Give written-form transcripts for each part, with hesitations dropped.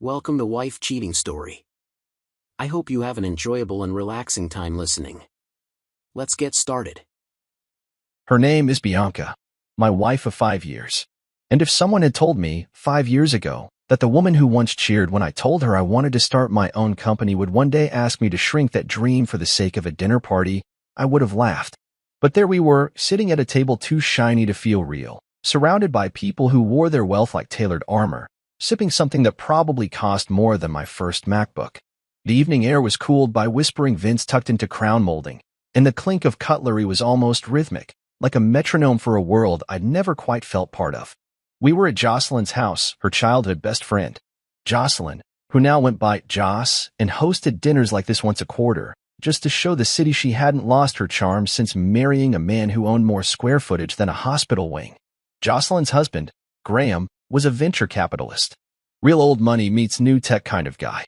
Welcome to Wife Cheating Story. I hope you have an enjoyable and relaxing time listening. Let's get started. Her name is Bianca, my wife of 5 years. And if someone had told me 5 years ago that the woman who once cheered when I told her I wanted to start my own company would one day ask me to shrink that dream for the sake of a dinner party, I would have laughed. But there we were, sitting at a table too shiny to feel real, surrounded by people who wore their wealth like tailored armor, sipping something that probably cost more than my first MacBook. The evening air was cooled by whispering vents tucked into crown molding, and the clink of cutlery was almost rhythmic, like a metronome for a world I'd never quite felt part of. We were at Jocelyn's house, her childhood best friend. Jocelyn, who now went by Joss and hosted dinners like this once a quarter, just to show the city she hadn't lost her charm since marrying a man who owned more square footage than a hospital wing. Jocelyn's husband, Graham, was a venture capitalist. Real old money meets new tech kind of guy.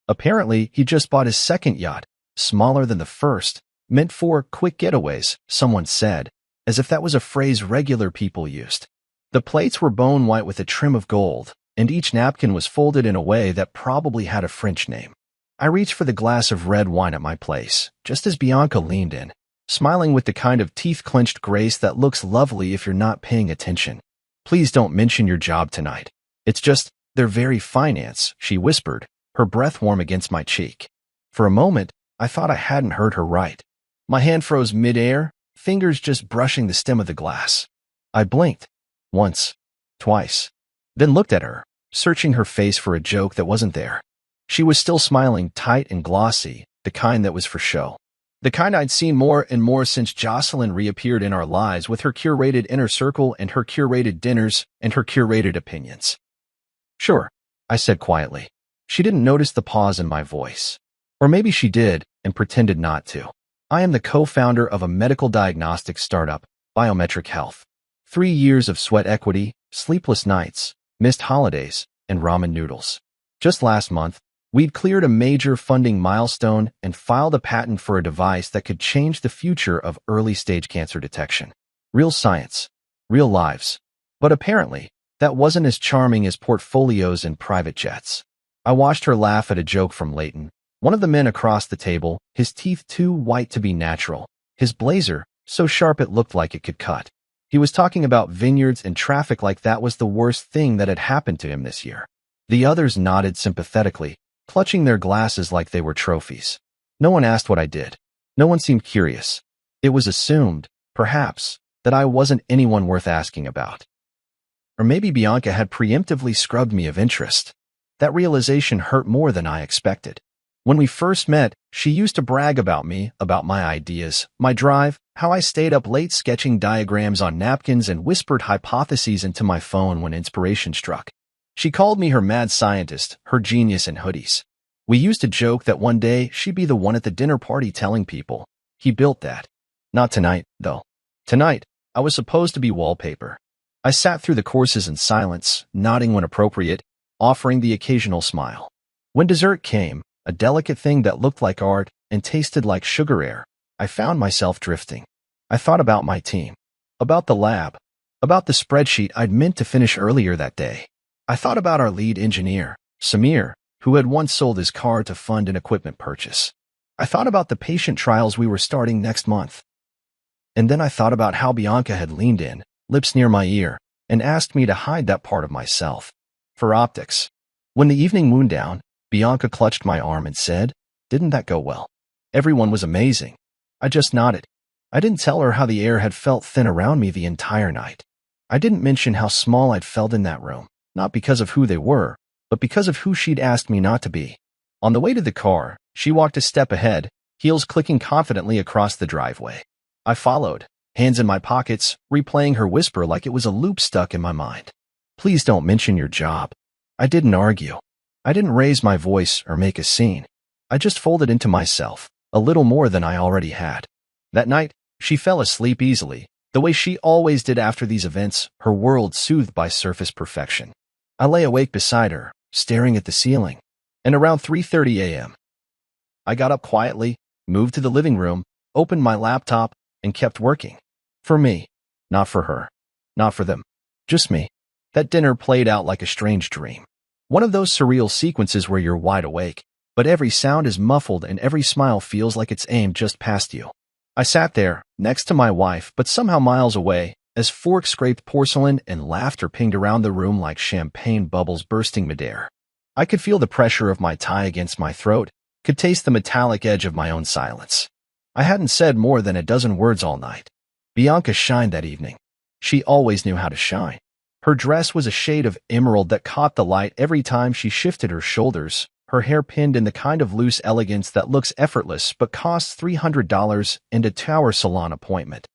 Apparently, he just bought his second yacht, smaller than the first, meant for quick getaways, someone said, as if that was a phrase regular people used. The plates were bone white with a trim of gold, and each napkin was folded in a way that probably had a French name. I reached for the glass of red wine at my place, just as Bianca leaned in, smiling with the kind of teeth-clenched grace that looks lovely if you're not paying attention. "Please don't mention your job tonight. It's just, they're very finance," she whispered, her breath warm against my cheek. For a moment, I thought I hadn't heard her right. My hand froze mid-air, fingers just brushing the stem of the glass. I blinked. Once. Twice. Then looked at her, searching her face for a joke that wasn't there. She was still smiling tight and glossy, the kind that was for show. The kind I'd seen more and more since Jocelyn reappeared in our lives with her curated inner circle and her curated dinners and her curated opinions. "Sure," I said quietly. She didn't notice the pause in my voice. Or maybe she did and pretended not to. I am the co-founder of a medical diagnostics startup, Biometric Health. 3 years of sweat equity, sleepless nights, missed holidays, and ramen noodles. Just last month, we'd cleared a major funding milestone and filed a patent for a device that could change the future of early-stage cancer detection. Real science. Real lives. But apparently, that wasn't as charming as portfolios and private jets. I watched her laugh at a joke from Leighton, one of the men across the table, his teeth too white to be natural, his blazer so sharp it looked like it could cut. He was talking about vineyards and traffic like that was the worst thing that had happened to him this year. The others nodded sympathetically, clutching their glasses like they were trophies. No one asked what I did. No one seemed curious. It was assumed, perhaps, that I wasn't anyone worth asking about. Or maybe Bianca had preemptively scrubbed me of interest. That realization hurt more than I expected. When we first met, she used to brag about me, about my ideas, my drive, how I stayed up late sketching diagrams on napkins and whispered hypotheses into my phone when inspiration struck. She called me her mad scientist, her genius in hoodies. We used to joke that one day she'd be the one at the dinner party telling people. He built that. Not tonight, though. Tonight, I was supposed to be wallpaper. I sat through the courses in silence, nodding when appropriate, offering the occasional smile. When dessert came, a delicate thing that looked like art and tasted like sugar air, I found myself drifting. I thought about my team, about the lab, about the spreadsheet I'd meant to finish earlier that day. I thought about our lead engineer, Samir, who had once sold his car to fund an equipment purchase. I thought about the patient trials we were starting next month. And then I thought about how Bianca had leaned in, lips near my ear, and asked me to hide that part of myself. For optics. When the evening wound down, Bianca clutched my arm and said, "Didn't that go well?" Everyone was amazing. I just nodded. I didn't tell her how the air had felt thin around me the entire night. I didn't mention how small I'd felt in that room, not because of who they were, but because of who she'd asked me not to be. On the way to the car, she walked a step ahead, heels clicking confidently across the driveway. I followed, hands in my pockets, replaying her whisper like it was a loop stuck in my mind. "Please don't mention your job." I didn't argue. I didn't raise my voice or make a scene. I just folded into myself, a little more than I already had. That night, she fell asleep easily, the way she always did after these events, her world soothed by surface perfection. I lay awake beside her, staring at the ceiling. And around 3:30 a.m., I got up quietly, moved to the living room, opened my laptop, and kept working. For me. Not for her. Not for them. Just me. That dinner played out like a strange dream. One of those surreal sequences where you're wide awake, but every sound is muffled and every smile feels like it's aimed just past you. I sat there, next to my wife, but somehow miles away, as forks scraped porcelain and laughter pinged around the room like champagne bubbles bursting midair. I could feel the pressure of my tie against my throat, could taste the metallic edge of my own silence. I hadn't said more than a dozen words all night. Bianca shined that evening. She always knew how to shine. Her dress was a shade of emerald that caught the light every time she shifted her shoulders, her hair pinned in the kind of loose elegance that looks effortless but costs $300 and a 2-hour salon appointment.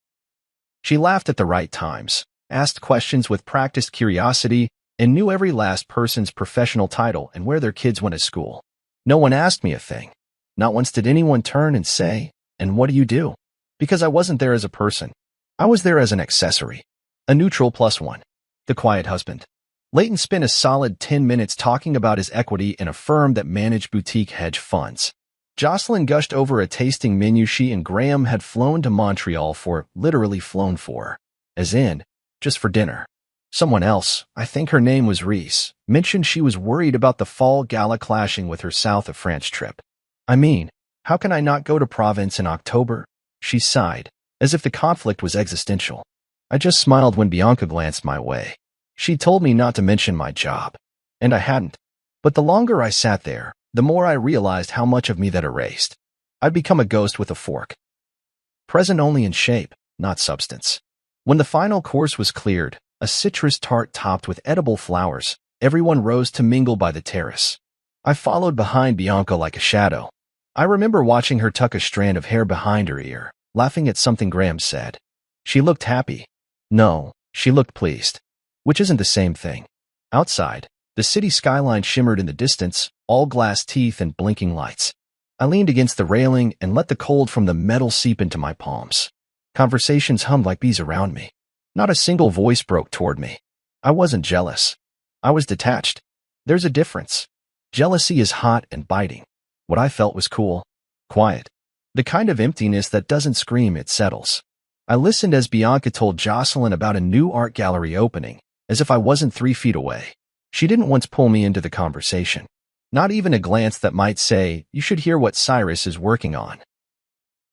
She laughed at the right times, asked questions with practiced curiosity, and knew every last person's professional title and where their kids went to school. No one asked me a thing. Not once did anyone turn and say, "And what do you do?" Because I wasn't there as a person. I was there as an accessory. A neutral plus one. The quiet husband. Leighton spent a solid 10 minutes talking about his equity in a firm that managed boutique hedge funds. Jocelyn gushed over a tasting menu she and Graham had flown to Montreal for, literally flown for, as in, just for dinner. Someone else, I think her name was Reese, mentioned she was worried about the fall gala clashing with her south of France trip. I mean, how can I not go to Provence in October? She sighed, as if the conflict was existential. I just smiled when Bianca glanced my way. She told me not to mention my job, and I hadn't. But the longer I sat there, the more I realized how much of me that erased. I'd become a ghost with a fork. Present only in shape, not substance. When the final course was cleared, a citrus tart topped with edible flowers, everyone rose to mingle by the terrace. I followed behind Bianca like a shadow. I remember watching her tuck a strand of hair behind her ear, laughing at something Graham said. She looked happy. No, she looked pleased. Which isn't the same thing. Outside, the city skyline shimmered in the distance, all glass teeth and blinking lights. I leaned against the railing and let the cold from the metal seep into my palms. Conversations hummed like bees around me. Not a single voice broke toward me. I wasn't jealous. I was detached. There's a difference. Jealousy is hot and biting. What I felt was cool, quiet. The kind of emptiness that doesn't scream, it settles. I listened as Bianca told Jocelyn about a new art gallery opening, as if I wasn't 3 feet away. She didn't once pull me into the conversation. Not even a glance that might say, "You should hear what Cyrus is working on."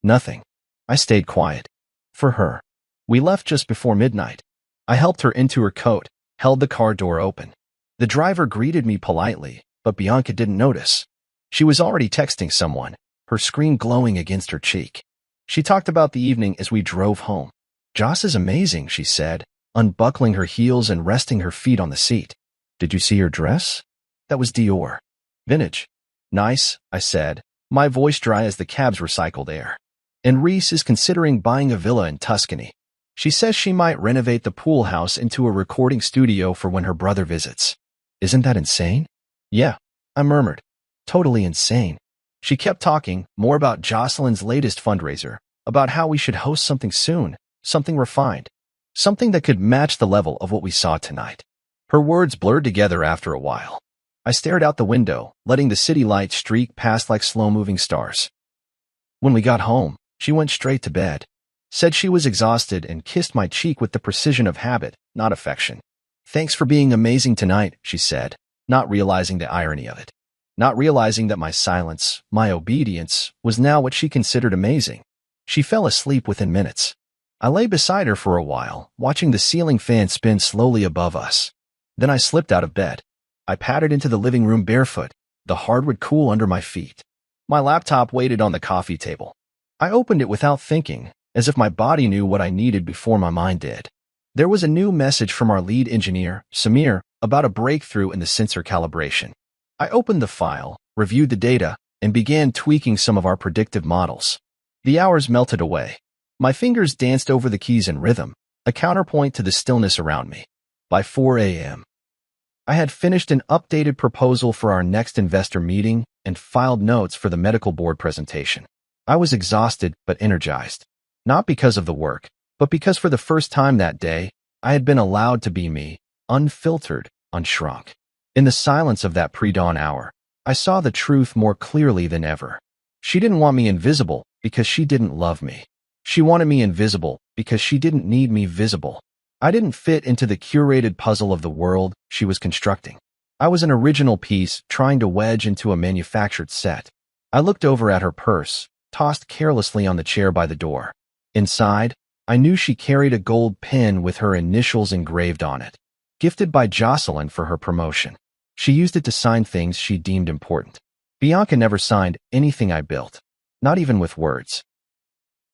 Nothing. I stayed quiet. For her. We left just before midnight. I helped her into her coat, held the car door open. The driver greeted me politely, but Bianca didn't notice. She was already texting someone, her screen glowing against her cheek. She talked about the evening as we drove home. "Joss is amazing," she said, unbuckling her heels and resting her feet on the seat. "Did you see her dress? That was Dior. Vintage." "Nice," I said, my voice dry as the cab's recycled air. "And Reese is considering buying a villa in Tuscany. She says she might renovate the pool house into a recording studio for when her brother visits." "Isn't that insane?" "Yeah," I murmured. "Totally insane." She kept talking, more about Jocelyn's latest fundraiser, about how we should host something soon, something refined, something that could match the level of what we saw tonight. Her words blurred together after a while. I stared out the window, letting the city lights streak past like slow-moving stars. When we got home, she went straight to bed, said she was exhausted, and kissed my cheek with the precision of habit, not affection. "Thanks for being amazing tonight," she said, not realizing the irony of it. Not realizing that my silence, my obedience, was now what she considered amazing. She fell asleep within minutes. I lay beside her for a while, watching the ceiling fan spin slowly above us. Then I slipped out of bed. I padded into the living room barefoot, the hardwood cool under my feet. My laptop waited on the coffee table. I opened it without thinking, as if my body knew what I needed before my mind did. There was a new message from our lead engineer, Samir, about a breakthrough in the sensor calibration. I opened the file, reviewed the data, and began tweaking some of our predictive models. The hours melted away. My fingers danced over the keys in rhythm, a counterpoint to the stillness around me. By 4 a.m., I had finished an updated proposal for our next investor meeting and filed notes for the medical board presentation. I was exhausted but energized. Not because of the work, but because for the first time that day, I had been allowed to be me, unfiltered, unshrunk. In the silence of that pre-dawn hour, I saw the truth more clearly than ever. She didn't want me invisible because she didn't love me. She wanted me invisible because she didn't need me visible. I didn't fit into the curated puzzle of the world she was constructing. I was an original piece trying to wedge into a manufactured set. I looked over at her purse, tossed carelessly on the chair by the door. Inside, I knew she carried a gold pin with her initials engraved on it, gifted by Jocelyn for her promotion. She used it to sign things she deemed important. Bianca never signed anything I built, not even with words.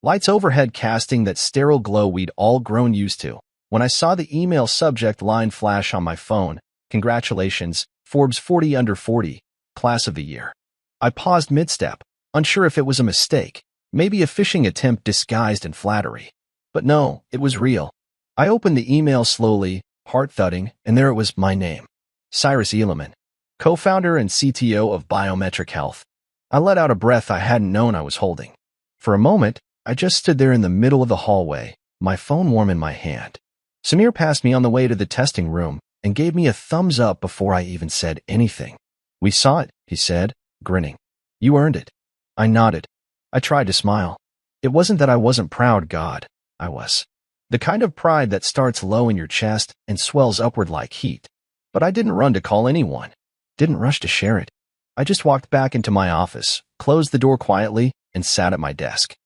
Lights overhead, casting that sterile glow we'd all grown used to. When I saw the email subject line flash on my phone, "Congratulations, Forbes 40 under 40, class of the year," I paused mid-step, unsure if it was a mistake, maybe a phishing attempt disguised in flattery. But no, it was real. I opened the email slowly, heart thudding, and there it was, my name. Cyrus Eeleman, co-founder and CTO of Biometric Health. I let out a breath I hadn't known I was holding. For a moment, I just stood there in the middle of the hallway, my phone warm in my hand. Samir passed me on the way to the testing room and gave me a thumbs up before I even said anything. "We saw it," he said, grinning. "You earned it." I nodded. I tried to smile. It wasn't that I wasn't proud, God. I was. The kind of pride that starts low in your chest and swells upward like heat. But I didn't run to call anyone. Didn't rush to share it. I just walked back into my office, closed the door quietly, and sat at my desk.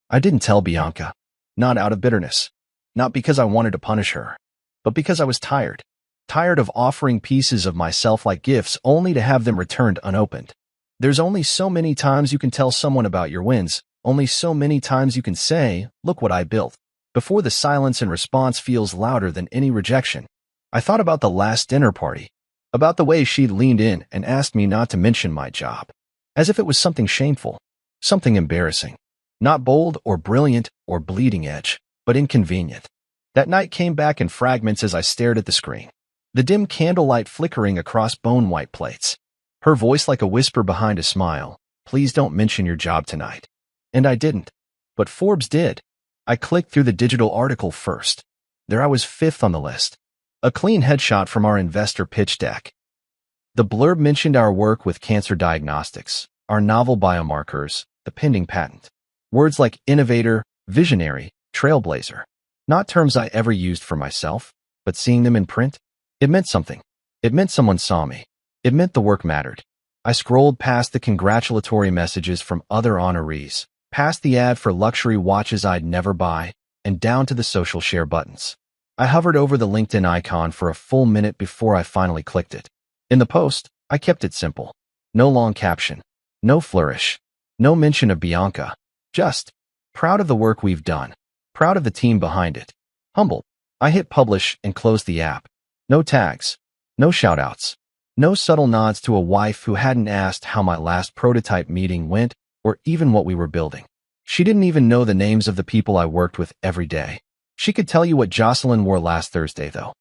I didn't tell Bianca. Not out of bitterness. Not because I wanted to punish her. But because I was tired. Tired of offering pieces of myself like gifts only to have them returned unopened. There's only so many times you can tell someone about your wins, only so many times you can say, "Look what I built," before the silence in response feels louder than any rejection. I thought about the last dinner party, about the way she'd leaned in and asked me not to mention my job, as if it was something shameful, something embarrassing, not bold or brilliant or bleeding edge, but inconvenient. That night came back in fragments as I stared at the screen, the dim candlelight flickering across bone-white plates. Her voice like a whisper behind a smile, "Please don't mention your job tonight." And I didn't. But Forbes did. I clicked through the digital article first. There I was, 5th on the list. A clean headshot from our investor pitch deck. The blurb mentioned our work with cancer diagnostics, our novel biomarkers, the pending patent. Words like innovator, visionary, trailblazer. Not terms I ever used for myself, but seeing them in print, it meant something. It meant someone saw me. It meant the work mattered. I scrolled past the congratulatory messages from other honorees, past the ad for luxury watches I'd never buy, and down to the social share buttons. I hovered over the LinkedIn icon for a full minute before I finally clicked it. In the post, I kept it simple. No long caption. No flourish. No mention of Bianca. Just, proud of the work we've done. Proud of the team behind it. Humbled. I hit publish and closed the app. No tags. No shoutouts. No subtle nods to a wife who hadn't asked how my last prototype meeting went or even what we were building. She didn't even know the names of the people I worked with every day. She could tell you what Jocelyn wore last Thursday, though.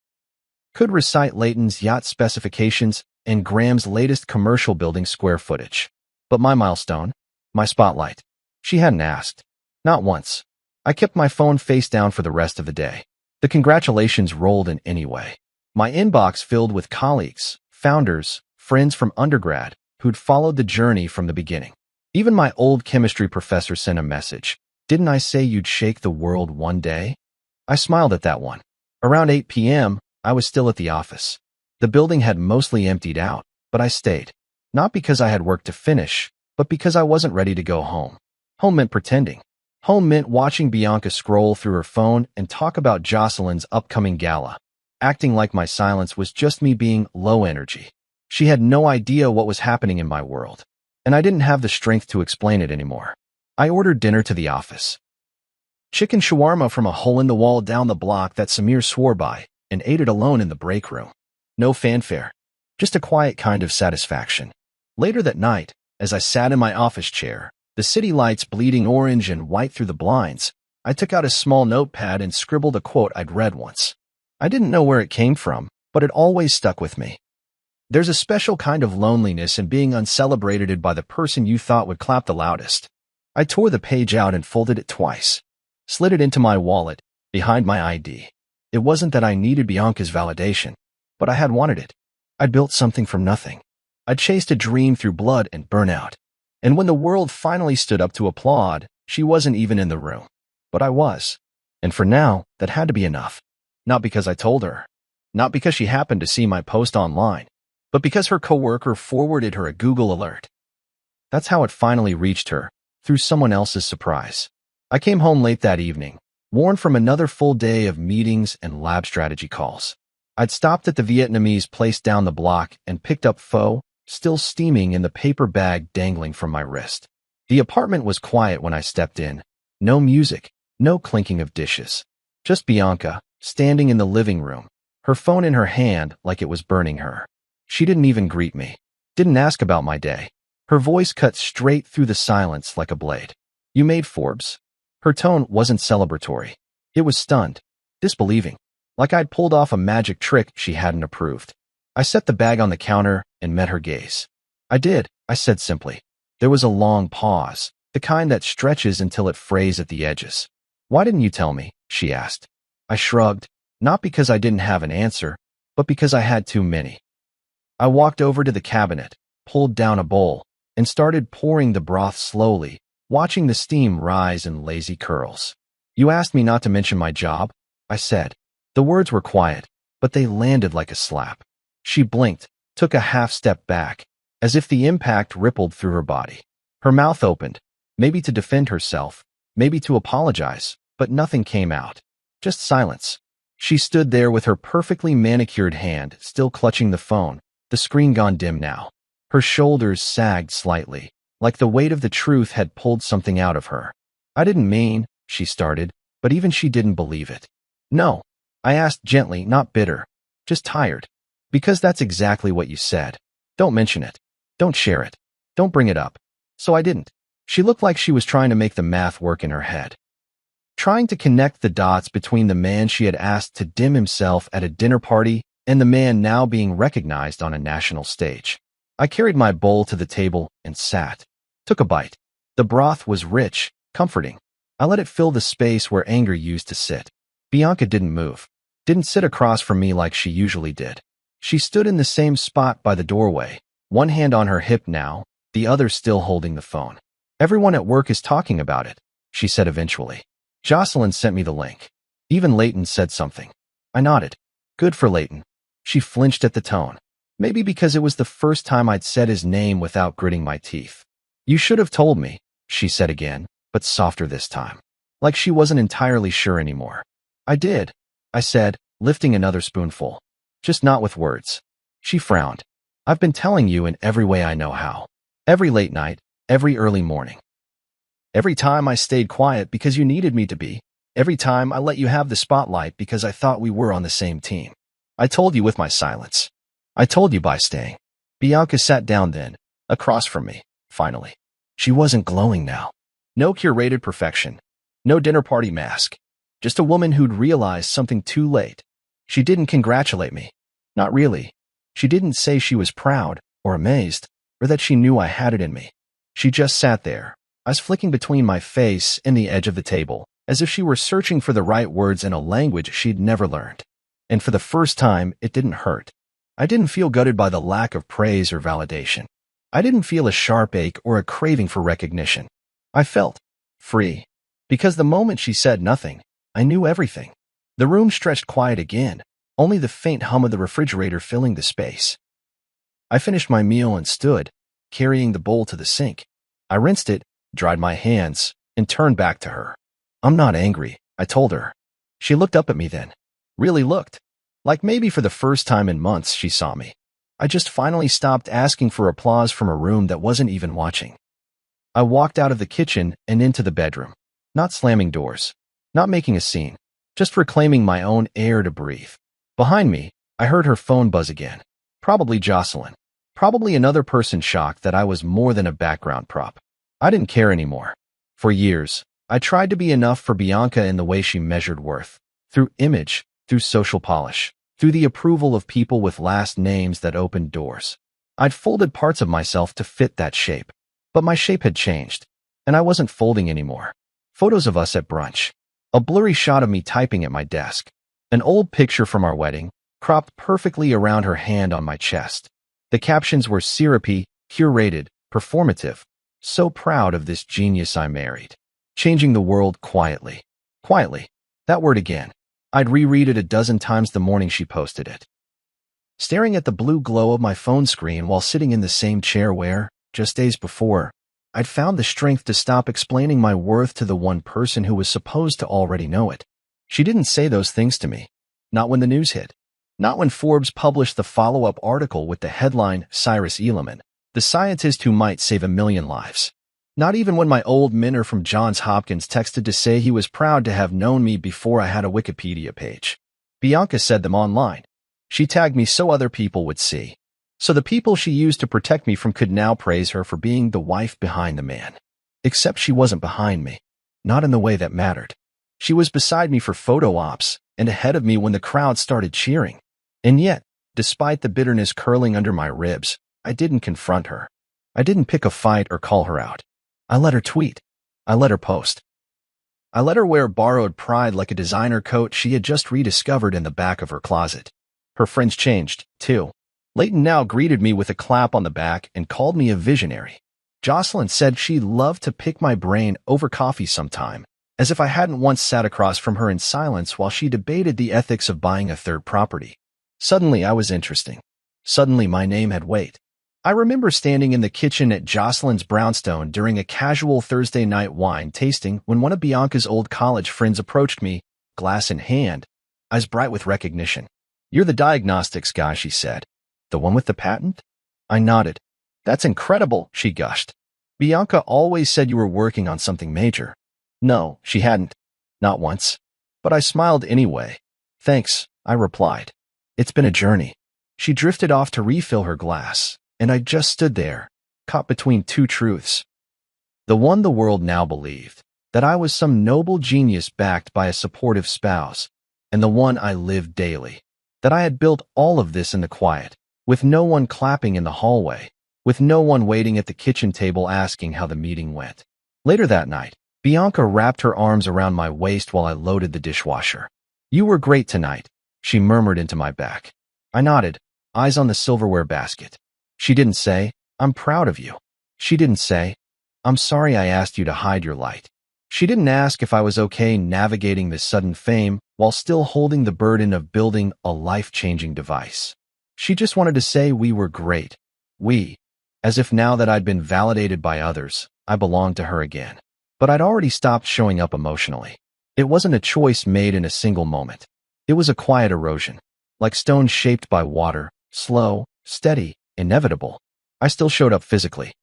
Could recite Leighton's yacht specifications and Graham's latest commercial building square footage. But my milestone, my spotlight, she hadn't asked. Not once. I kept my phone face down for the rest of the day. The congratulations rolled in anyway. My inbox filled with colleagues, founders, friends from undergrad who'd followed the journey from the beginning. Even my old chemistry professor sent a message. "Didn't I say you'd shake the world one day?" I smiled at that one. Around 8 p.m., I was still at the office. The building had mostly emptied out, but I stayed. Not because I had work to finish, but because I wasn't ready to go home. Home meant pretending. Home meant watching Bianca scroll through her phone and talk about Jocelyn's upcoming gala, acting like my silence was just me being low energy. She had no idea what was happening in my world, and I didn't have the strength to explain it anymore. I ordered dinner to the office. Chicken shawarma from a hole-in-the-wall down the block that Samir swore by, and ate it alone in the break room. No fanfare. Just a quiet kind of satisfaction. Later that night, as I sat in my office chair, the city lights bleeding orange and white through the blinds, I took out a small notepad and scribbled a quote I'd read once. I didn't know where it came from, but it always stuck with me. There's a special kind of loneliness in being uncelebrated by the person you thought would clap the loudest. I tore the page out and folded it twice. Slid it into my wallet, behind my ID. It wasn't that I needed Bianca's validation, but I had wanted it. I'd built something from nothing. I'd chased a dream through blood and burnout. And when the world finally stood up to applaud, she wasn't even in the room. But I was. And for now, that had to be enough. Not because I told her. Not because she happened to see my post online. but because her coworker forwarded her a Google alert. That's how it finally reached her, through someone else's surprise. I came home late that evening, worn from another full day of meetings and lab strategy calls. I'd stopped at the Vietnamese place down the block and picked up pho, still steaming in the paper bag dangling from my wrist. The apartment was quiet when I stepped in. No music, no clinking of dishes. Just Bianca, standing in the living room, her phone in her hand like it was burning her. She didn't even greet me. Didn't ask about my day. Her voice cut straight through the silence like a blade. "You made Forbes?" Her tone wasn't celebratory. It was stunned, disbelieving, like I'd pulled off a magic trick she hadn't approved. I set the bag on the counter and met her gaze. "I did," I said simply. There was a long pause, the kind that stretches until it frays at the edges. "Why didn't you tell me?" she asked. I shrugged, not because I didn't have an answer, but because I had too many. I walked over to the cabinet, pulled down a bowl, and started pouring the broth slowly, watching the steam rise in lazy curls. "You asked me not to mention my job," I said. The words were quiet, but they landed like a slap. She blinked, took a half step back, as if the impact rippled through her body. Her mouth opened, maybe to defend herself, maybe to apologize, but nothing came out. Just silence. She stood there with her perfectly manicured hand still clutching the phone, the screen gone dim now. Her shoulders sagged slightly, like the weight of the truth had pulled something out of her. "I didn't mean," she started, but even she didn't believe it. "No," I asked gently, not bitter, just tired. "Because that's exactly what you said. Don't mention it. Don't share it. Don't bring it up." So I didn't. She looked like she was trying to make the math work in her head. Trying to connect the dots between the man she had asked to dim himself at a dinner party and the man now being recognized on a national stage. I carried my bowl to the table and sat. Took a bite. The broth was rich, comforting. I let it fill the space where anger used to sit. Bianca didn't move. Didn't sit across from me like she usually did. She stood in the same spot by the doorway, one hand on her hip now, the other still holding the phone. "Everyone at work is talking about it," she said eventually. "Jocelyn sent me the link. Even Leighton said something." I nodded. Good for Leighton. She flinched at the tone. Maybe because it was the first time I'd said his name without gritting my teeth. "You should have told me," she said again, but softer this time. Like she wasn't entirely sure anymore. "I did," I said, lifting another spoonful. "Just not with words." She frowned. "I've been telling you in every way I know how. Every late night, every early morning. Every time I stayed quiet because you needed me to be. Every time I let you have the spotlight because I thought we were on the same team. I told you with my silence. I told you by staying." Bianca sat down then, across from me, finally. She wasn't glowing now. No curated perfection. No dinner party mask. Just a woman who'd realized something too late. She didn't congratulate me. Not really. She didn't say she was proud, or amazed, or that she knew I had it in me. She just sat there, eyes flicking between my face and the edge of the table, as if she were searching for the right words in a language she'd never learned. And for the first time, it didn't hurt. I didn't feel gutted by the lack of praise or validation. I didn't feel a sharp ache or a craving for recognition. I felt free. Because the moment she said nothing, I knew everything. The room stretched quiet again, only the faint hum of the refrigerator filling the space. I finished my meal and stood, carrying the bowl to the sink. I rinsed it, dried my hands, and turned back to her. "I'm not angry," I told her. She looked up at me then. Really looked. Like maybe for the first time in months she saw me. I just finally stopped asking for applause from a room that wasn't even watching. I walked out of the kitchen and into the bedroom. Not slamming doors. Not making a scene. Just reclaiming my own air to breathe. Behind me, I heard her phone buzz again. Probably Jocelyn. Probably another person shocked that I was more than a background prop. I didn't care anymore. For years, I tried to be enough for Bianca in the way she measured worth. Through image, through social polish, through the approval of people with last names that opened doors. I'd folded parts of myself to fit that shape. But my shape had changed, and I wasn't folding anymore. Photos of us at brunch. A blurry shot of me typing at my desk. An old picture from our wedding, cropped perfectly around her hand on my chest. The captions were syrupy, curated, performative. So proud of this genius I married. Changing the world quietly. Quietly. That word again. I'd reread it a dozen times the morning she posted it. staring at the blue glow of my phone screen while sitting in the same chair where, just days before, I'd found the strength to stop explaining my worth to the one person who was supposed to already know it. She didn't say those things to me. Not when the news hit. Not when Forbes published the follow-up article with the headline, Cyrus Ehleman, the scientist who might save 1 million lives. Not even when my old mentor from Johns Hopkins texted to say he was proud to have known me before I had a Wikipedia page. Bianca said them online. She tagged me so other people would see. So the people she used to protect me from could now praise her for being the wife behind the man. Except she wasn't behind me. Not in the way that mattered. She was beside me for photo ops and ahead of me when the crowd started cheering. And yet, despite the bitterness curling under my ribs, I didn't confront her. I didn't pick a fight or call her out. I let her tweet. I let her post. I let her wear borrowed pride like a designer coat she had just rediscovered in the back of her closet. Her friends changed, too. Leighton now greeted me with a clap on the back and called me a visionary. Jocelyn said she loved to pick my brain over coffee sometime, as if I hadn't once sat across from her in silence while she debated the ethics of buying a third property. Suddenly I was interesting. Suddenly my name had weight. I remember standing in the kitchen at Jocelyn's brownstone during a casual Thursday night wine tasting when one of Bianca's old college friends approached me, glass in hand, eyes bright with recognition. "You're the diagnostics guy," she said. "The one with the patent?" I nodded. "That's incredible," she gushed. "Bianca always said you were working on something major." No, she hadn't. Not once. But I smiled anyway. "Thanks," I replied. "It's been a journey." She drifted off to refill her glass, and I just stood there, caught between two truths. The one the world now believed, that I was some noble genius backed by a supportive spouse, and the one I lived daily, that I had built all of this in the quiet, with no one clapping in the hallway, with no one waiting at the kitchen table asking how the meeting went. Later that night, Bianca wrapped her arms around my waist while I loaded the dishwasher. "You were great tonight," she murmured into my back. I nodded, eyes on the silverware basket. She didn't say, "I'm proud of you." She didn't say, "I'm sorry I asked you to hide your light." She didn't ask if I was okay navigating this sudden fame while still holding the burden of building a life-changing device. She just wanted to say we were great. We. As if now that I'd been validated by others, I belonged to her again. But I'd already stopped showing up emotionally. It wasn't a choice made in a single moment. It was a quiet erosion, like stones shaped by water, slow, steady, inevitable. I still showed up physically.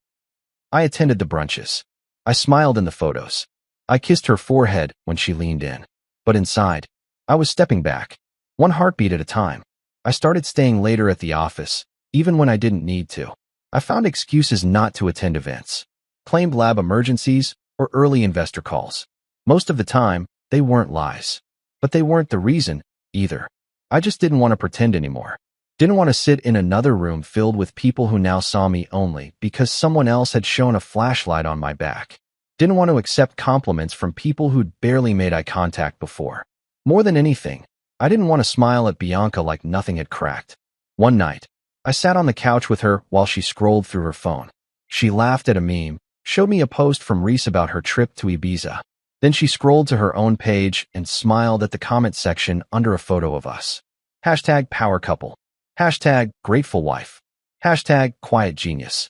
I attended the brunches. I smiled in the photos. I kissed her forehead when she leaned in. But inside, I was stepping back, one heartbeat at a time. I started staying later at the office, even when I didn't need to. I found excuses not to attend events, claimed lab emergencies, or early investor calls. Most of the time, they weren't lies. But they weren't the reason, either. I just didn't want to pretend anymore. Didn't want to sit in another room filled with people who now saw me only because someone else had shown a flashlight on my back. Didn't want to accept compliments from people who'd barely made eye contact before. More than anything, I didn't want to smile at Bianca like nothing had cracked. One night, I sat on the couch with her while she scrolled through her phone. She laughed at a meme, showed me a post from Reese about her trip to Ibiza. Then she scrolled to her own page and smiled at the comment section under a photo of us. Hashtag power couple. Hashtag grateful wife. Hashtag quiet genius.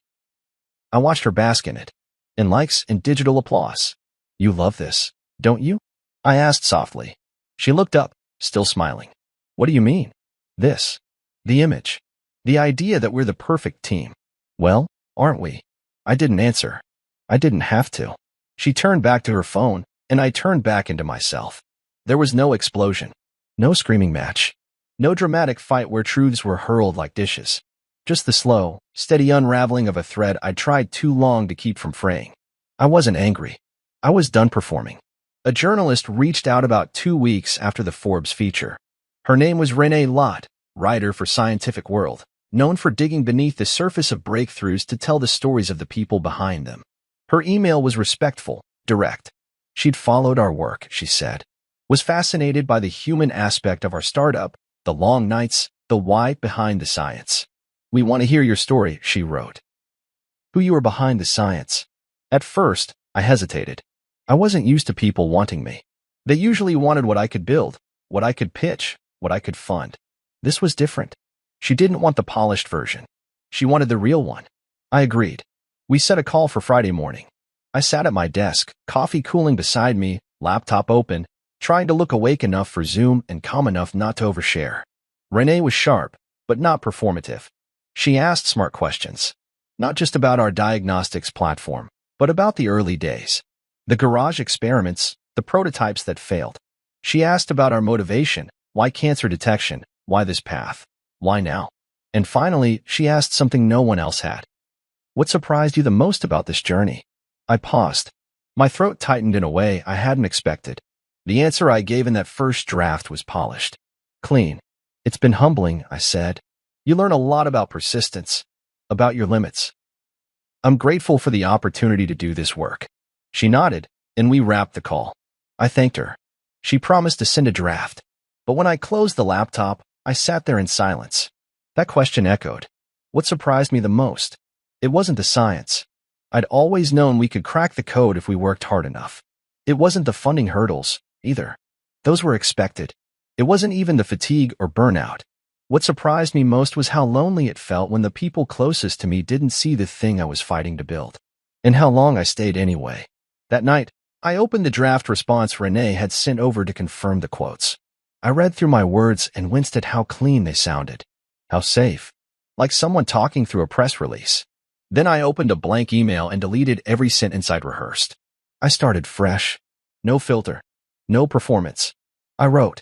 I watched her bask in it. In likes and digital applause. "You love this, don't you?" I asked softly. She looked up, still smiling. "What do you mean?" "This. The image. The idea that we're the perfect team." "Well, aren't we?" I didn't answer. I didn't have to. She turned back to her phone, and I turned back into myself. There was no explosion. No screaming match. No dramatic fight where truths were hurled like dishes. Just the slow, steady unraveling of a thread I'd tried too long to keep from fraying. I wasn't angry. I was done performing. A journalist reached out about 2 weeks after the Forbes feature. Her name was Renee Lott, writer for Scientific World, known for digging beneath the surface of breakthroughs to tell the stories of the people behind them. Her email was respectful, direct. She'd followed our work, she said, was fascinated by the human aspect of our startup, the long nights, the why behind the science. "We want to hear your story," she wrote. Who you were behind the science. At first, I hesitated. I wasn't used to people wanting me. They usually wanted what I could build, what I could pitch, what I could fund. This was different. She didn't want the polished version. She wanted the real one. I agreed. We set a call for Friday morning. I sat at my desk, coffee cooling beside me, laptop open, trying to look awake enough for Zoom and calm enough not to overshare. Renee was sharp, but not performative. She asked smart questions. Not just about our diagnostics platform, but about the early days. The garage experiments, the prototypes that failed. She asked about our motivation, why cancer detection, why this path, why now? And finally, she asked something no one else had. What surprised you the most about this journey? I paused. My throat tightened in a way I hadn't expected. The answer I gave in that first draft was polished. Clean. It's been humbling, I said. You learn a lot about persistence, about your limits. I'm grateful for the opportunity to do this work. She nodded, and we wrapped the call. I thanked her. She promised to send a draft. But when I closed the laptop, I sat there in silence. That question echoed. What surprised me the most? It wasn't the science. I'd always known we could crack the code if we worked hard enough. It wasn't the funding hurdles, either. Those were expected. It wasn't even the fatigue or burnout. What surprised me most was how lonely it felt when the people closest to me didn't see the thing I was fighting to build. And how long I stayed anyway. That night, I opened the draft response Renee had sent over to confirm the quotes. I read through my words and winced at how clean they sounded. How safe. Like someone talking through a press release. Then I opened a blank email and deleted every sentence I'd rehearsed. I started fresh. No filter. No performance. I wrote.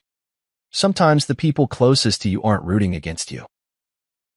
Sometimes the people closest to you aren't rooting against you.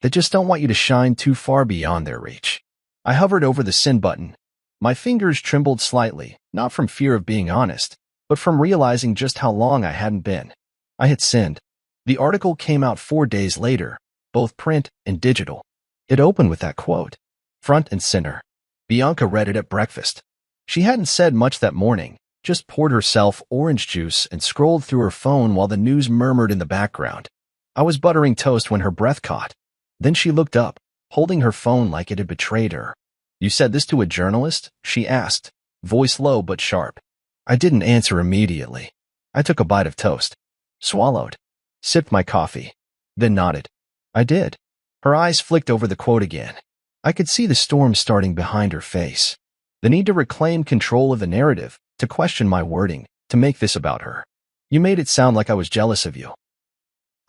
They just don't want you to shine too far beyond their reach. I hovered over the send button. My fingers trembled slightly, not from fear of being honest, but from realizing just how long I hadn't been. I hit send. The article came out 4 days later, both print and digital. It opened with that quote. Front and center. Bianca read it at breakfast. She hadn't said much that morning, just poured herself orange juice and scrolled through her phone while the news murmured in the background. I was buttering toast when her breath caught. Then she looked up, holding her phone like it had betrayed her. You said this to a journalist? She asked, voice low but sharp. I didn't answer immediately. I took a bite of toast. Swallowed. Sipped my coffee. Then nodded. I did. Her eyes flicked over the quote again. I could see the storm starting behind her face. The need to reclaim control of the narrative, to question my wording, to make this about her. You made it sound like I was jealous of you.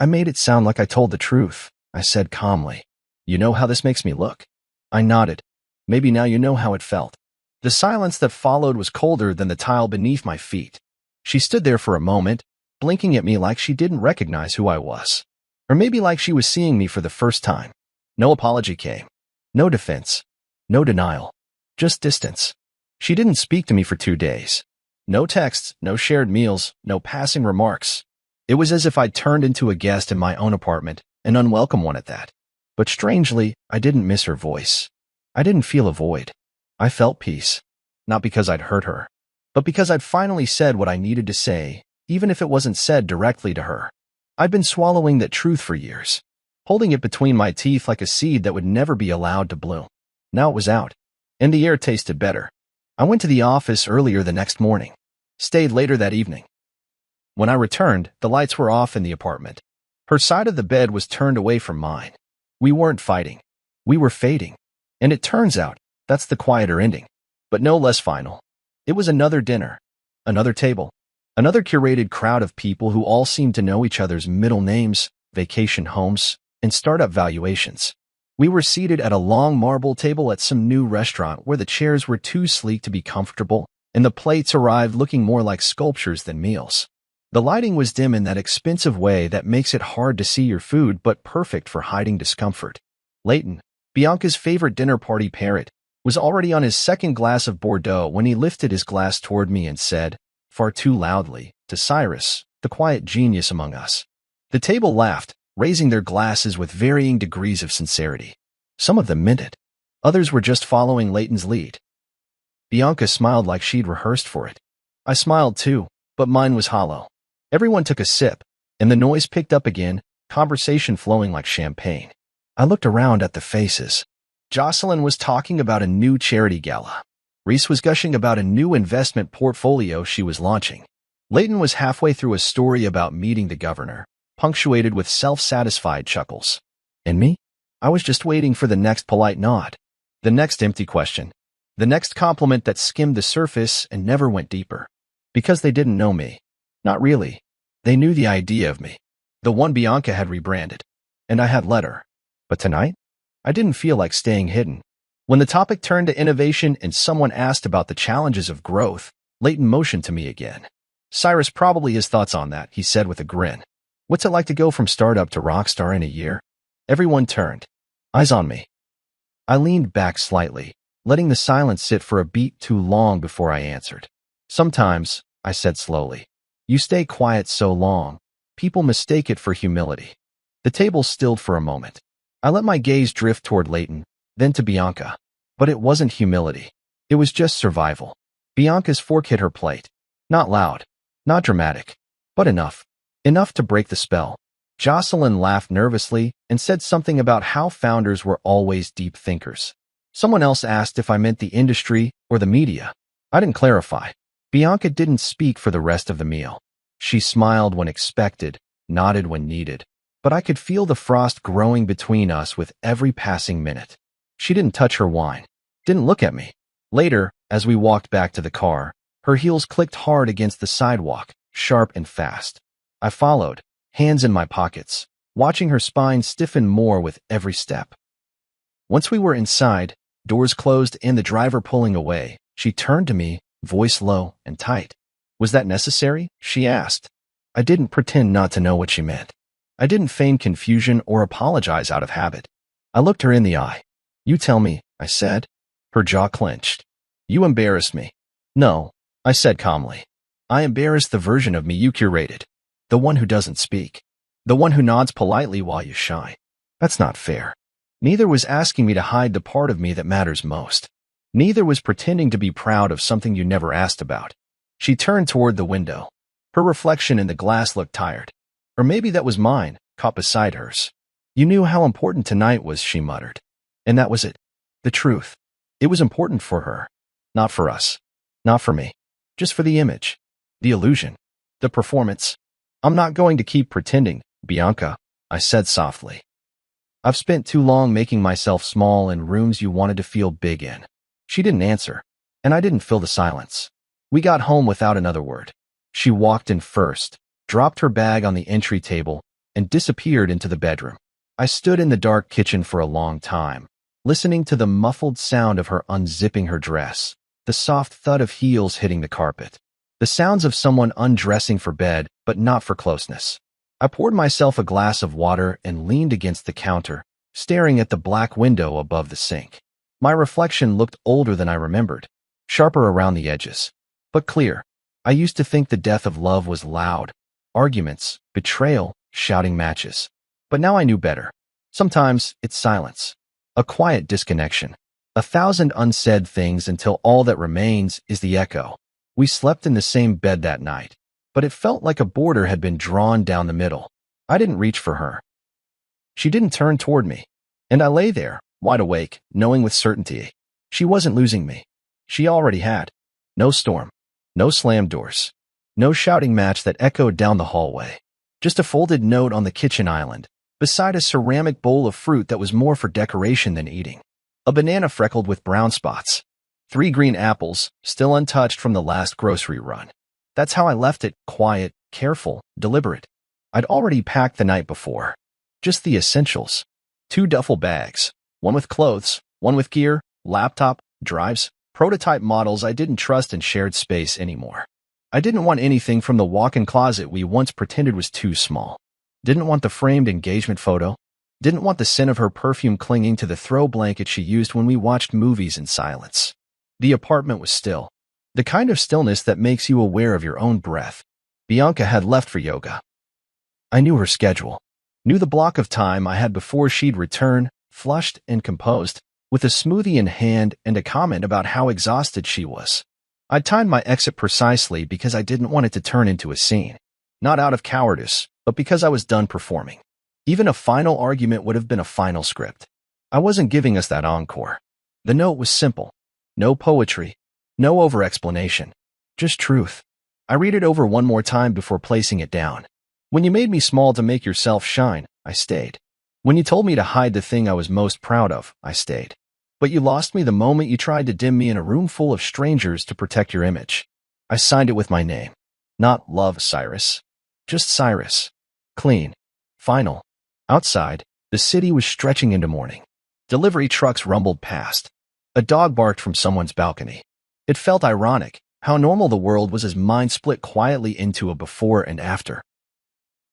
I made it sound like I told the truth, I said calmly. You know how this makes me look? I nodded. Maybe now you know how it felt. The silence that followed was colder than the tile beneath my feet. She stood there for a moment, blinking at me like she didn't recognize who I was. Or maybe like she was seeing me for the first time. No apology came. No defense. No denial. Just distance. She didn't speak to me for 2 days. No texts, no shared meals, no passing remarks. It was as if I'd turned into a guest in my own apartment, an unwelcome one at that. But strangely, I didn't miss her voice. I didn't feel a void. I felt peace. Not because I'd hurt her, but because I'd finally said what I needed to say, even if it wasn't said directly to her. I'd been swallowing that truth for years, holding it between my teeth like a seed that would never be allowed to bloom. Now it was out, and the air tasted better. I went to the office earlier the next morning, stayed later that evening. When I returned, the lights were off in the apartment. Her side of the bed was turned away from mine. We weren't fighting. We were fading. And it turns out, that's the quieter ending, but no less final. It was another dinner, another table, another curated crowd of people who all seemed to know each other's middle names, vacation homes, and startup valuations. We were seated at a long marble table at some new restaurant where the chairs were too sleek to be comfortable, and the plates arrived looking more like sculptures than meals. The lighting was dim in that expensive way that makes it hard to see your food but perfect for hiding discomfort. Leighton, Bianca's favorite dinner party parrot, was already on his second glass of Bordeaux when he lifted his glass toward me and said, far too loudly, to Cyrus, the quiet genius among us. The table laughed, raising their glasses with varying degrees of sincerity. Some of them meant it. Others were just following Leighton's lead. Bianca smiled like she'd rehearsed for it. I smiled too, but mine was hollow. Everyone took a sip, and the noise picked up again, conversation flowing like champagne. I looked around at the faces. Jocelyn was talking about a new charity gala. Reese was gushing about a new investment portfolio she was launching. Leighton was halfway through a story about meeting the governor, punctuated with self-satisfied chuckles. And me? I was just waiting for the next polite nod, the next empty question, the next compliment that skimmed the surface and never went deeper. Because they didn't know me. Not really. They knew the idea of me, the one Bianca had rebranded, and I had let her. But tonight, I didn't feel like staying hidden. When the topic turned to innovation and someone asked about the challenges of growth, Leighton motioned to me again. Cyrus probably has thoughts on that, he said with a grin. What's it like to go from startup to rock star in a year? Everyone turned. Eyes on me. I leaned back slightly, letting the silence sit for a beat too long before I answered. Sometimes, I said slowly, you stay quiet so long, people mistake it for humility. The table stilled for a moment. I let my gaze drift toward Leighton, then to Bianca. But it wasn't humility. It was just survival. Bianca's fork hit her plate. Not loud, not dramatic, but enough. Enough to break the spell. Jocelyn laughed nervously and said something about how founders were always deep thinkers. Someone else asked if I meant the industry or the media. I didn't clarify. Bianca didn't speak for the rest of the meal. She smiled when expected, nodded when needed. But I could feel the frost growing between us with every passing minute. She didn't touch her wine, didn't look at me. Later, as we walked back to the car, her heels clicked hard against the sidewalk, sharp and fast. I followed, hands in my pockets, watching her spine stiffen more with every step. Once we were inside, doors closed and the driver pulling away, she turned to me, voice low and tight. Was that necessary? She asked. I didn't pretend not to know what she meant. I didn't feign confusion or apologize out of habit. I looked her in the eye. You tell me, I said. Her jaw clenched. You embarrassed me. No, I said calmly. I embarrassed the version of me you curated. The one who doesn't speak. The one who nods politely while you shine. That's not fair. Neither was asking me to hide the part of me that matters most. Neither was pretending to be proud of something you never asked about. She turned toward the window. Her reflection in the glass looked tired. Or maybe that was mine, caught beside hers. You knew how important tonight was, she muttered. And that was it. The truth. It was important for her. Not for us. Not for me. Just for the image. The illusion. The performance. I'm not going to keep pretending, Bianca, I said softly. I've spent too long making myself small in rooms you wanted to feel big in. She didn't answer, and I didn't fill the silence. We got home without another word. She walked in first, dropped her bag on the entry table, and disappeared into the bedroom. I stood in the dark kitchen for a long time, listening to the muffled sound of her unzipping her dress, the soft thud of heels hitting the carpet, the sounds of someone undressing for bed, but not for closeness. I poured myself a glass of water and leaned against the counter, staring at the black window above the sink. My reflection looked older than I remembered, sharper around the edges, but clear. I used to think the death of love was loud, arguments, betrayal, shouting matches. But now I knew better. Sometimes it's silence, a quiet disconnection, 1,000 unsaid things until all that remains is the echo. We slept in the same bed that night, but it felt like a border had been drawn down the middle. I didn't reach for her. She didn't turn toward me, and I lay there, wide awake, knowing with certainty she wasn't losing me. She already had. No storm, no slammed doors, no shouting match that echoed down the hallway. Just a folded note on the kitchen island, beside a ceramic bowl of fruit that was more for decoration than eating. A banana freckled with brown spots. 3 green apples, still untouched from the last grocery run. That's how I left it, quiet, careful, deliberate. I'd already packed the night before. Just the essentials. 2 duffel bags, one with clothes, one with gear, laptop, drives, prototype models I didn't trust in shared space anymore. I didn't want anything from the walk-in closet we once pretended was too small. Didn't want the framed engagement photo. Didn't want the scent of her perfume clinging to the throw blanket she used when we watched movies in silence. The apartment was still. The kind of stillness that makes you aware of your own breath. Bianca had left for yoga. I knew her schedule. Knew the block of time I had before she'd return, flushed and composed, with a smoothie in hand and a comment about how exhausted she was. I timed my exit precisely because I didn't want it to turn into a scene. Not out of cowardice, but because I was done performing. Even a final argument would have been a final script. I wasn't giving us that encore. The note was simple. No poetry. No over-explanation. Just truth. I read it over one more time before placing it down. When you made me small to make yourself shine, I stayed. When you told me to hide the thing I was most proud of, I stayed. But you lost me the moment you tried to dim me in a room full of strangers to protect your image. I signed it with my name. Not Love Cyrus. Just Cyrus. Clean. Final. Outside, the city was stretching into morning. Delivery trucks rumbled past. A dog barked from someone's balcony. It felt ironic how normal the world was as mine split quietly into a before and after.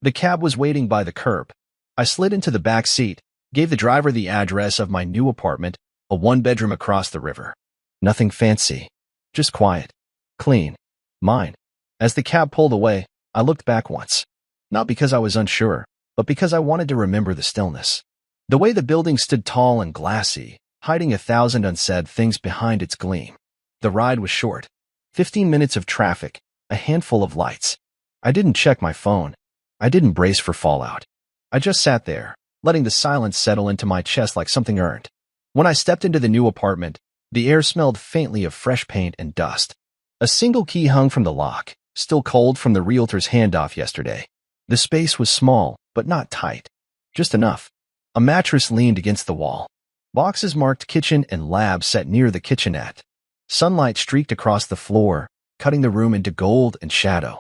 The cab was waiting by the curb. I slid into the back seat, gave the driver the address of my new apartment, a one-bedroom across the river. Nothing fancy. Just quiet. Clean. Mine. As the cab pulled away, I looked back once. Not because I was unsure, but because I wanted to remember the stillness. The way the building stood tall and glassy, hiding 1,000 unsaid things behind its gleam. The ride was short. 15 minutes of traffic, a handful of lights. I didn't check my phone. I didn't brace for fallout. I just sat there, letting the silence settle into my chest like something earned. When I stepped into the new apartment, the air smelled faintly of fresh paint and dust. A single key hung from the lock, still cold from the realtor's handoff yesterday. The space was small, but not tight. Just enough. A mattress leaned against the wall. Boxes marked kitchen and lab set near the kitchenette. Sunlight streaked across the floor, cutting the room into gold and shadow.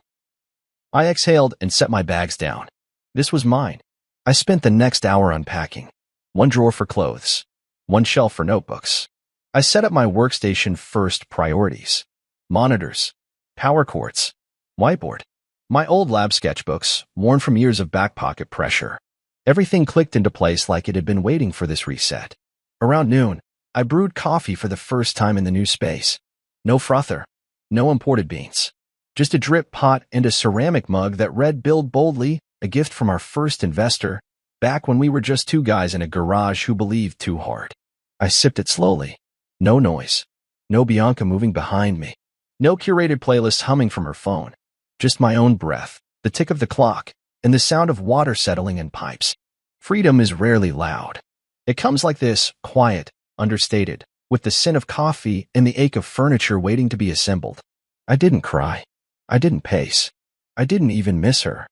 I exhaled and set my bags down. This was mine. I spent the next hour unpacking. One drawer for clothes. One shelf for notebooks. I set up my workstation first priorities. Monitors. Power cords. Whiteboard. My old lab sketchbooks, worn from years of back pocket pressure. Everything clicked into place like it had been waiting for this reset. Around noon, I brewed coffee for the first time in the new space. No frother. No imported beans. Just a drip pot and a ceramic mug that read "Build boldly," a gift from our first investor, back when we were just two guys in a garage who believed too hard. I sipped it slowly. No noise. No Bianca moving behind me. No curated playlist humming from her phone. Just my own breath, the tick of the clock, and the sound of water settling in pipes. Freedom is rarely loud. It comes like this, quiet, understated, with the scent of coffee and the ache of furniture waiting to be assembled. I didn't cry. I didn't pace. I didn't even miss her.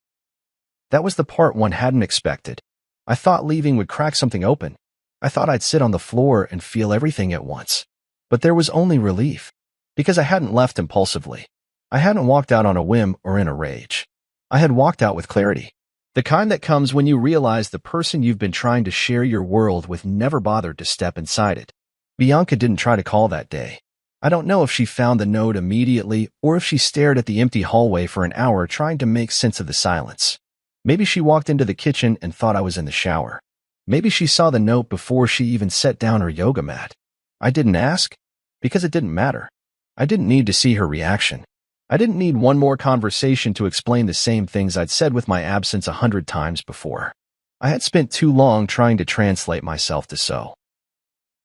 That was the part one hadn't expected. I thought leaving would crack something open. I thought I'd sit on the floor and feel everything at once. But there was only relief. Because I hadn't left impulsively. I hadn't walked out on a whim or in a rage. I had walked out with clarity. The kind that comes when you realize the person you've been trying to share your world with never bothered to step inside it. Bianca didn't try to call that day. I don't know if she found the note immediately or if she stared at the empty hallway for an hour trying to make sense of the silence. Maybe she walked into the kitchen and thought I was in the shower. Maybe she saw the note before she even set down her yoga mat. I didn't ask because it didn't matter. I didn't need to see her reaction. I didn't need one more conversation to explain the same things I'd said with my absence 100 times before. I had spent too long trying to translate myself to so.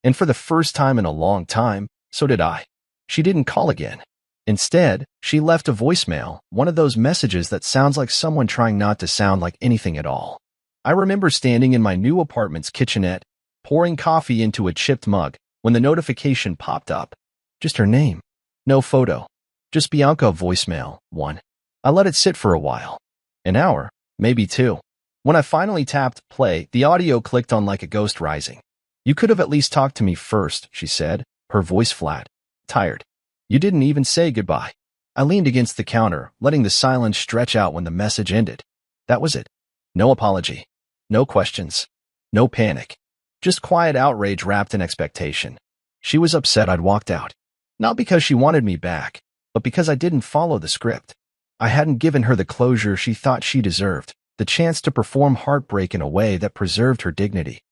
And for the first time in a long time, so did I. She didn't call again. Instead, she left a voicemail, one of those messages that sounds like someone trying not to sound like anything at all. I remember standing in my new apartment's kitchenette, pouring coffee into a chipped mug, when the notification popped up. Just her name. No photo. Just Bianca voicemail, 1. I let it sit for a while. An hour, maybe 2. When I finally tapped play, the audio clicked on like a ghost rising. You could have at least talked to me first, she said, her voice flat. Tired. You didn't even say goodbye. I leaned against the counter, letting the silence stretch out when the message ended. That was it. No apology. No questions. No panic. Just quiet outrage wrapped in expectation. She was upset I'd walked out. Not because she wanted me back, but because I didn't follow the script. I hadn't given her the closure she thought she deserved, the chance to perform heartbreak in a way that preserved her dignity.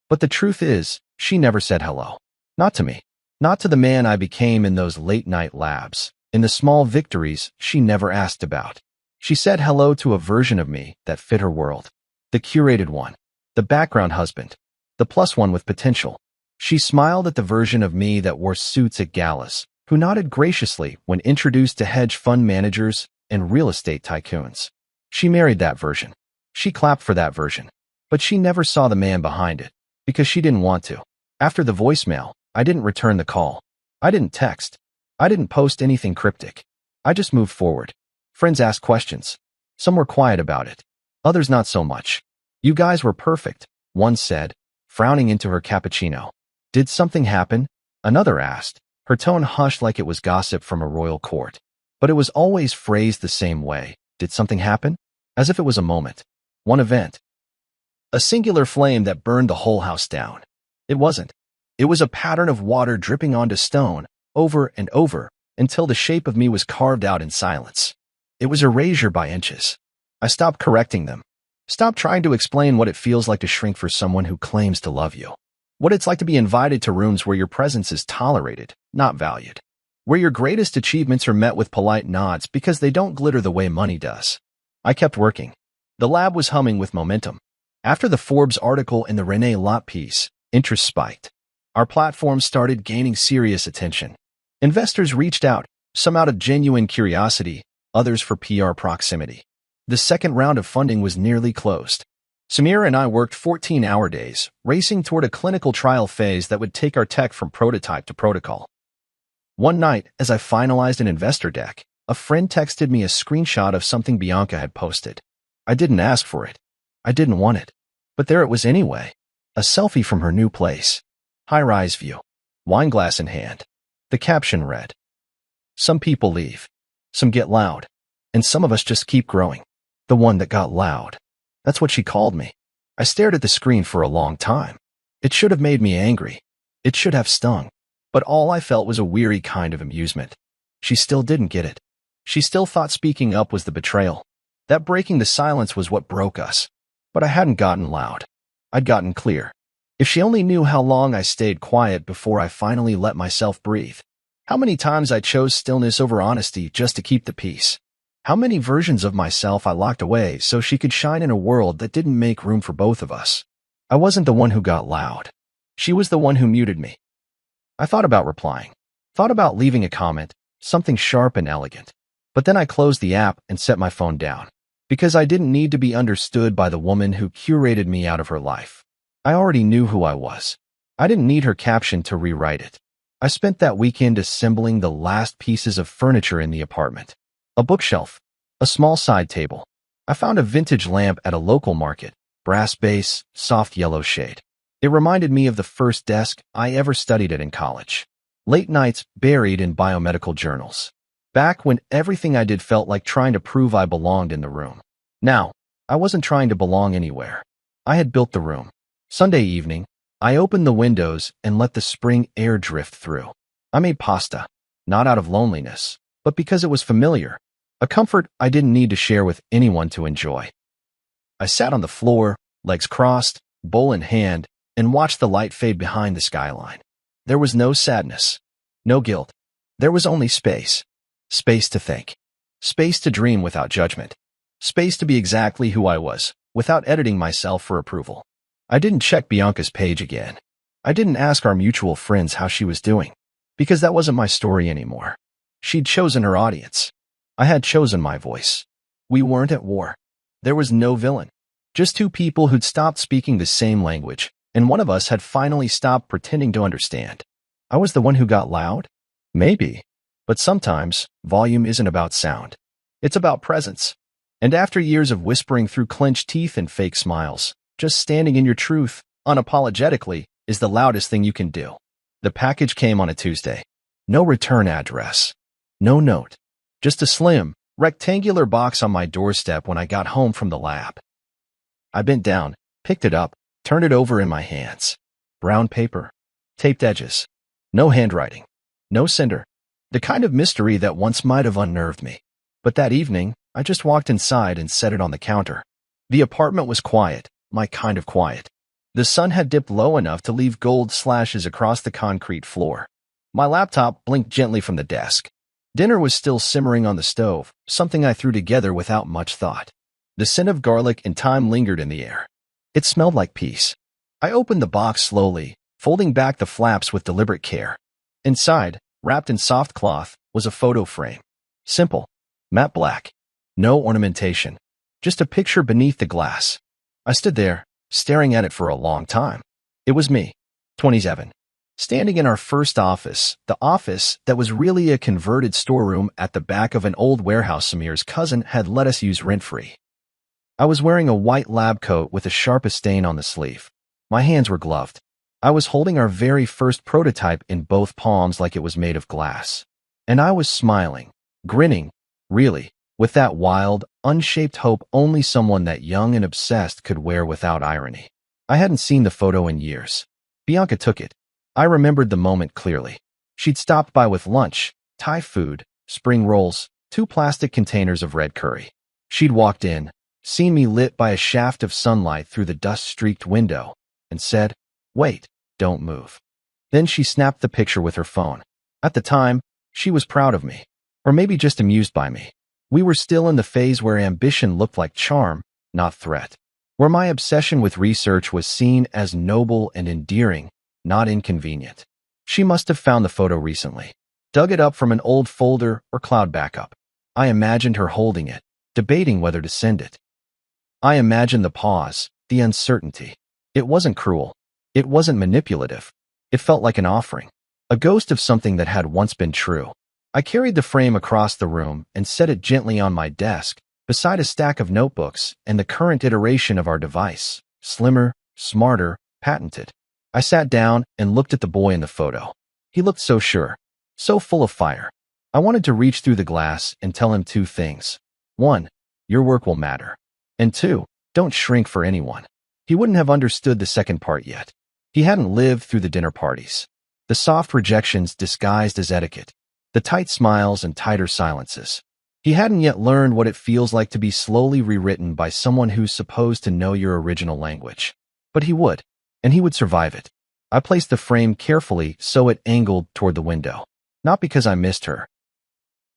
But the truth is, she never said hello. Not to me. Not to the man I became in those late-night labs. In the small victories she never asked about. She said hello to a version of me that fit her world. The curated one. The background husband. The plus one with potential. She smiled at the version of me that wore suits at galas, who nodded graciously when introduced to hedge fund managers and real estate tycoons. She married that version. She clapped for that version. But she never saw the man behind it, because she didn't want to. After the voicemail, I didn't return the call. I didn't text. I didn't post anything cryptic. I just moved forward. Friends asked questions. Some were quiet about it. Others not so much. You guys were perfect. one said, frowning into her cappuccino. Did something happen? Another asked, her tone hushed like it was gossip from a royal court. But it was always phrased the same way. Did something happen? As if it was a moment. One event. A singular flame that burned the whole house down. It wasn't. It was a pattern of water dripping onto stone, over and over, until the shape of me was carved out in silence. It was erasure by inches. I stopped correcting them. Stopped trying to explain what it feels like to shrink for someone who claims to love you. What it's like to be invited to rooms where your presence is tolerated, not valued. Where your greatest achievements are met with polite nods because they don't glitter the way money does. I kept working. The lab was humming with momentum. After the Forbes article and the Renee Lott piece, interest spiked. Our platform started gaining serious attention. Investors reached out, some out of genuine curiosity, others for PR proximity. The second round of funding was nearly closed. Samira and I worked 14-hour days, racing toward a clinical trial phase that would take our tech from prototype to protocol. One night, as I finalized an investor deck, a friend texted me a screenshot of something Bianca had posted. I didn't ask for it. I didn't want it. But there it was anyway. A selfie from her new place. High-rise view. Wine glass in hand. The caption read, "Some people leave. Some get loud. And some of us just keep growing." The one that got loud. That's what she called me. I stared at the screen for a long time. It should have made me angry. It should have stung. But all I felt was a weary kind of amusement. She still didn't get it. She still thought speaking up was the betrayal. That breaking the silence was what broke us. But I hadn't gotten loud. I'd gotten clear. If she only knew how long I stayed quiet before I finally let myself breathe. How many times I chose stillness over honesty just to keep the peace. How many versions of myself I locked away so she could shine in a world that didn't make room for both of us. I wasn't the one who got loud. She was the one who muted me. I thought about replying. Thought about leaving a comment, something sharp and elegant. But then I closed the app and set my phone down. Because I didn't need to be understood by the woman who curated me out of her life. I already knew who I was. I didn't need her caption to rewrite it. I spent that weekend assembling the last pieces of furniture in the apartment. A bookshelf. A small side table. I found a vintage lamp at a local market. Brass base, soft yellow shade. It reminded me of the first desk I ever studied at in college. Late nights buried in biomedical journals. Back when everything I did felt like trying to prove I belonged in the room. Now, I wasn't trying to belong anywhere. I had built the room. Sunday evening, I opened the windows and let the spring air drift through. I made pasta, not out of loneliness, but because it was familiar, a comfort I didn't need to share with anyone to enjoy. I sat on the floor, legs crossed, bowl in hand, and watched the light fade behind the skyline. There was no sadness, no guilt. There was only space. Space to think. Space to dream without judgment. Space to be exactly who I was, without editing myself for approval. I didn't check Bianca's page again. I didn't ask our mutual friends how she was doing, because that wasn't my story anymore. She'd chosen her audience. I had chosen my voice. We weren't at war. There was no villain. Just two people who'd stopped speaking the same language, and one of us had finally stopped pretending to understand. I was the one who got loud? Maybe. But sometimes, volume isn't about sound. It's about presence. And after years of whispering through clenched teeth and fake smiles, just standing in your truth, unapologetically, is the loudest thing you can do. The package came on a Tuesday. No return address. No note. Just a slim, rectangular box on my doorstep when I got home from the lab. I bent down, picked it up, turned it over in my hands. Brown paper. Taped edges. No handwriting. No sender. The kind of mystery that once might have unnerved me. But that evening, I just walked inside and set it on the counter. The apartment was quiet, my kind of quiet. The sun had dipped low enough to leave gold slashes across the concrete floor. My laptop blinked gently from the desk. Dinner was still simmering on the stove, something I threw together without much thought. The scent of garlic and thyme lingered in the air. It smelled like peace. I opened the box slowly, folding back the flaps with deliberate care. Inside, wrapped in soft cloth, was a photo frame. Simple. Matte black. No ornamentation. Just a picture beneath the glass. I stood there, staring at it for a long time. It was me, 27, standing in our first office, the office that was really a converted storeroom at the back of an old warehouse Samir's cousin had let us use rent-free. I was wearing a white lab coat with the sharpest stain on the sleeve, My hands were gloved. I was holding our very first prototype in both palms like it was made of glass. And I was smiling, grinning, really, with that wild, unshaped hope only someone that young and obsessed could wear without irony. I hadn't seen the photo in years. Bianca took it. I remembered the moment clearly. She'd stopped by with lunch, Thai food, spring rolls, 2 plastic containers of red curry. She'd walked in, seen me lit by a shaft of sunlight through the dust-streaked window, and said, "Wait, don't move." Then she snapped the picture with her phone. At the time, she was proud of me, or maybe just amused by me. We were still in the phase where ambition looked like charm, not threat, where my obsession with research was seen as noble and endearing, not inconvenient. She must have found the photo recently, dug it up from an old folder or cloud backup. I imagined her holding it, debating whether to send it. I imagined the pause, the uncertainty. It wasn't cruel. It wasn't manipulative. It felt like an offering, a ghost of something that had once been true. I carried the frame across the room and set it gently on my desk, beside a stack of notebooks and the current iteration of our device, slimmer, smarter, patented. I sat down and looked at the boy in the photo. He looked so sure, so full of fire. I wanted to reach through the glass and tell him 2 things. 1, your work will matter. And 2, don't shrink for anyone. He wouldn't have understood the second part yet. He hadn't lived through the dinner parties, the soft rejections disguised as etiquette, the tight smiles and tighter silences. He hadn't yet learned what it feels like to be slowly rewritten by someone who's supposed to know your original language. But he would, and he would survive it. I placed the frame carefully so it angled toward the window, not because I missed her,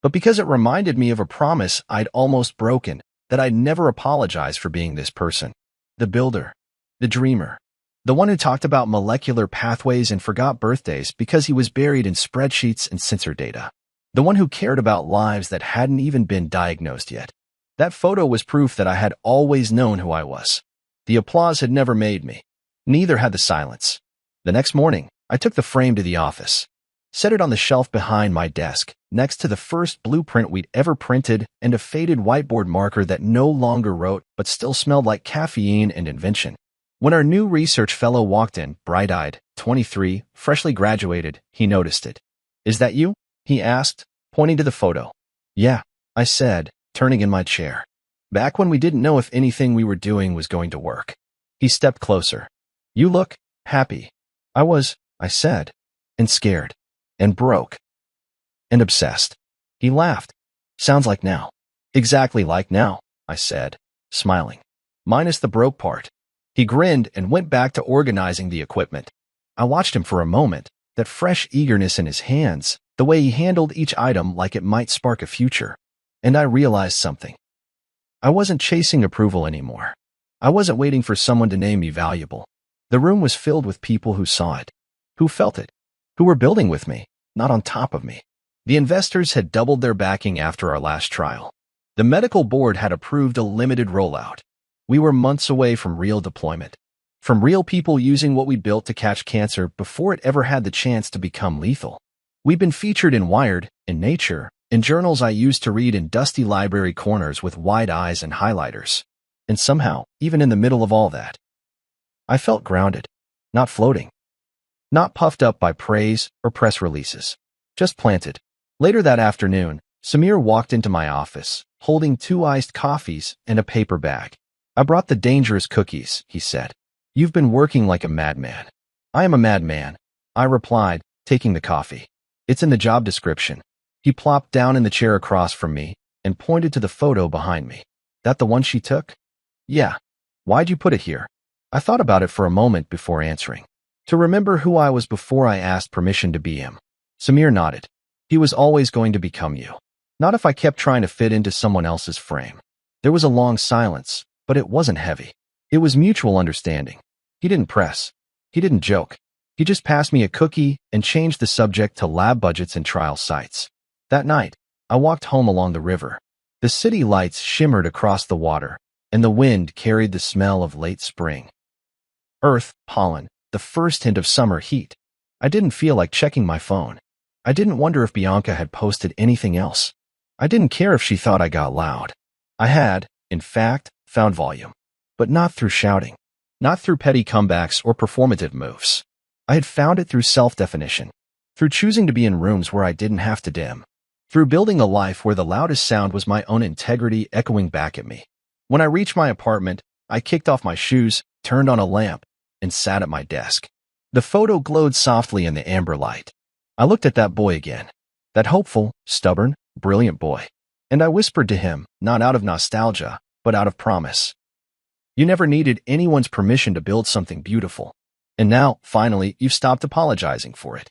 but because it reminded me of a promise I'd almost broken, that I'd never apologize for being this person. The builder, the dreamer, the one who talked about molecular pathways and forgot birthdays because he was buried in spreadsheets and sensor data. The one who cared about lives that hadn't even been diagnosed yet. That photo was proof that I had always known who I was. The applause had never made me. Neither had the silence. The next morning, I took the frame to the office, set it on the shelf behind my desk, next to the first blueprint we'd ever printed and a faded whiteboard marker that no longer wrote but still smelled like caffeine and invention. When our new research fellow walked in, bright-eyed, 23, freshly graduated, he noticed it. "Is that you?" he asked, pointing to the photo. "Yeah," I said, turning in my chair. Back when we didn't know if anything we were doing was going to work. He stepped closer. "You look happy." I was, I said, and scared, and broke, and obsessed. He laughed. "Sounds like now." "Exactly like now," I said, smiling. "Minus the broke part." He grinned and went back to organizing the equipment. I watched him for a moment, that fresh eagerness in his hands, the way he handled each item like it might spark a future. And I realized something. I wasn't chasing approval anymore. I wasn't waiting for someone to name me valuable. The room was filled with people who saw it, who felt it, who were building with me, not on top of me. The investors had doubled their backing after our last trial. The medical board had approved a limited rollout. We were months away from real deployment, from real people using what we built to catch cancer before it ever had the chance to become lethal. We'd been featured in Wired, in Nature, in journals I used to read in dusty library corners with wide eyes and highlighters. And somehow, even in the middle of all that, I felt grounded, not floating, not puffed up by praise or press releases, just planted. Later that afternoon, Samir walked into my office, holding 2 iced coffees and a paper bag. "I brought the dangerous cookies," he said. "You've been working like a madman." "I am a madman," I replied, taking the coffee. "It's in the job description." He plopped down in the chair across from me and pointed to the photo behind me. "That the one she took?" "Yeah." "Why'd you put it here?" I thought about it for a moment before answering. To remember who I was before I asked permission to be him. Samir nodded. "He was always going to become you. Not if I kept trying to fit into someone else's frame." There was a long silence, but it wasn't heavy. It was mutual understanding. He didn't press. He didn't joke. He just passed me a cookie and changed the subject to lab budgets and trial sites. That night, I walked home along the river. The city lights shimmered across the water, and the wind carried the smell of late spring. Earth, pollen, the first hint of summer heat. I didn't feel like checking my phone. I didn't wonder if Bianca had posted anything else. I didn't care if she thought I got loud. I had, in fact, found volume, but not through shouting. not through petty comebacks or performative moves. I had found it through self-definition, through choosing to be in rooms where I didn't have to dim, through building a life where the loudest sound was my own integrity echoing back at me. When I reached my apartment, I kicked off my shoes, turned on a lamp, and sat at my desk. The photo glowed softly in the amber light. I looked at that boy again, that hopeful, stubborn, brilliant boy, and I whispered to him, not out of nostalgia, but out of promise. You never needed anyone's permission to build something beautiful. And now, finally, you've stopped apologizing for it.